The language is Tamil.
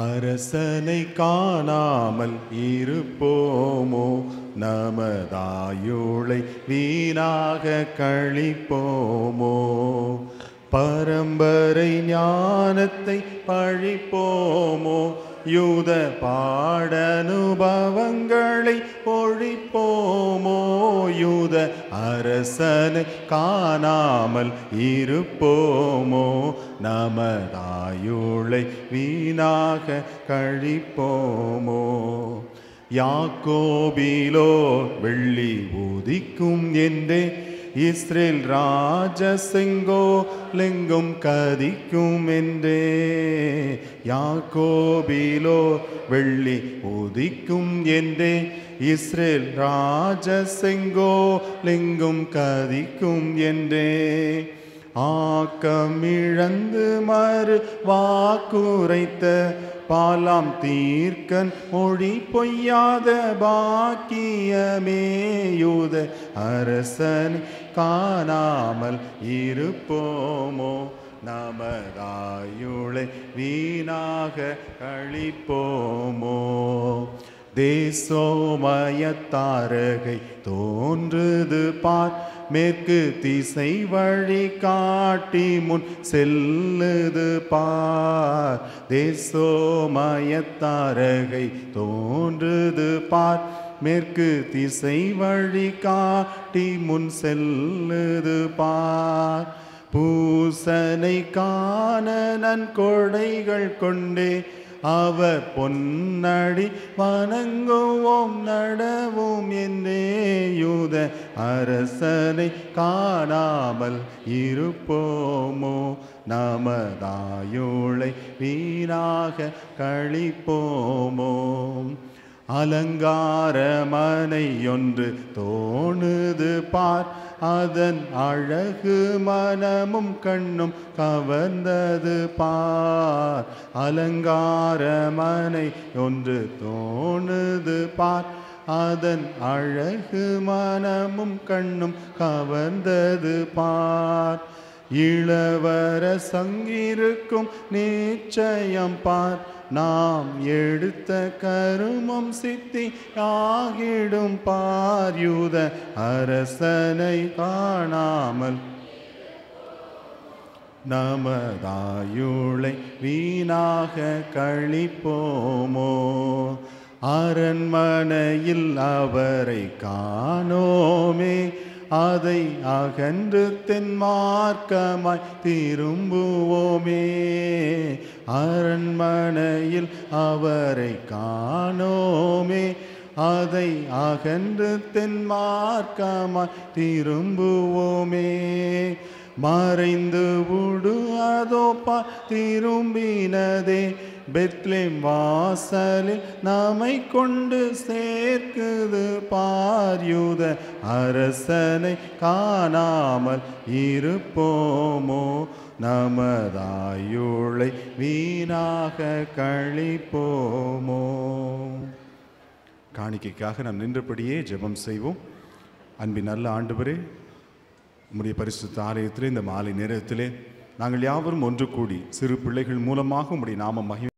அரசனை காணாமல் இருப்போமோ, நமதாயுளை வீணாக கழிப்போமோ. பரம்பரை ஞானத்தை பழிப்போமோ, யூத பாடனுபவங்களை ஒழிப்போமோ. யூத அரசனை காணாமல் இருப்போமோ, நமதாயுளை வீணாக கழிப்போமோ. யாக்கோபிலோ வெள்ளி உதிக்கும் என்றே, இஸ்ரேல் ராஜ செங்கோலெங்கும் கதிக்கும் என்றே. யாக்கோபிலோ வெள்ளி உதிக்கும் என்றே, இஸ்ரேல் ராஜ செங்கோலெங்கும் கதிக்கும் என்றே. ஆக்கமிழந்து மறு வாக்குரைத்த பாலாம் தீர்க்கன் மொழி பொய்யாத பாக்கியமே. யூத அரசனை காணாமல் இருப்போமோ, நமதாயுளை வீணாக கழிப்போமோ. தேசோமயத்தாரகை தோன்றுது பார், மேற்கு திசை வழி காட்டி முன் செல்லுது பார். தேசோமயத்தாரகை தோன்றுது பார், மேற்கு திசை வழி காட்டி முன் செல்லுது பார். பூசனை காண நன்கொடைகள் கொண்டே, அவர் பொன்னடி வணங்குவோம் நடவும் என்னே. யூத அரசனை காணாமல் இருப்போமோ, நமதாயுளை வீணாக கழிப்போமோ. அலங்கார மனையொன்று தோணுது பார், அதன் அழகு மனமும் கண்ணும் கவர்ந்தது பார். அலங்கார மனை ஒன்று தோணுது பார், அதன் அழகு மனமும் கண்ணும் கவர்ந்தது பார். இளவர சங்கிருக்கும் நிச்சயம் பார், நாம் எடுத்த கருமம் சித்தி ஆகிடும் பார். யூத அரசனை காணாமல் நமதாயுளை வீணாக கழிப்போமோ. அரண்மனையில் அவரை காணோமே, அதை அகன்று தென்மார்க்கமாய் திரும்புவோமே. அரண்மனையில் அவரை காணோமே, அதை அகன்று தென்மார்க்கமாய் திரும்புவோமே. மறைந்து விடு அதோ திரும்பினதே, பெத்லேம் வாசலில் நம்மை கொண்டு சேர்க்குது பார். யூத அரசனை காணாமல் இருப்போமோ, நமதாயுளை வீணாக கழிப்போமோ. காணிக்கைக்காக நாம் நின்றபடியே ஜெபம் செய்வோம். அன்பின் நல்ல ஆண்டவரே, உம்முடைய பரிசுத்த ஆலயத்திலே இந்த மாலை நேரத்திலே நாங்கள் யாவரும் ஒன்று கூடி சிறு பிள்ளைகள் மூலமாக உம்முடைய நாம மகிமை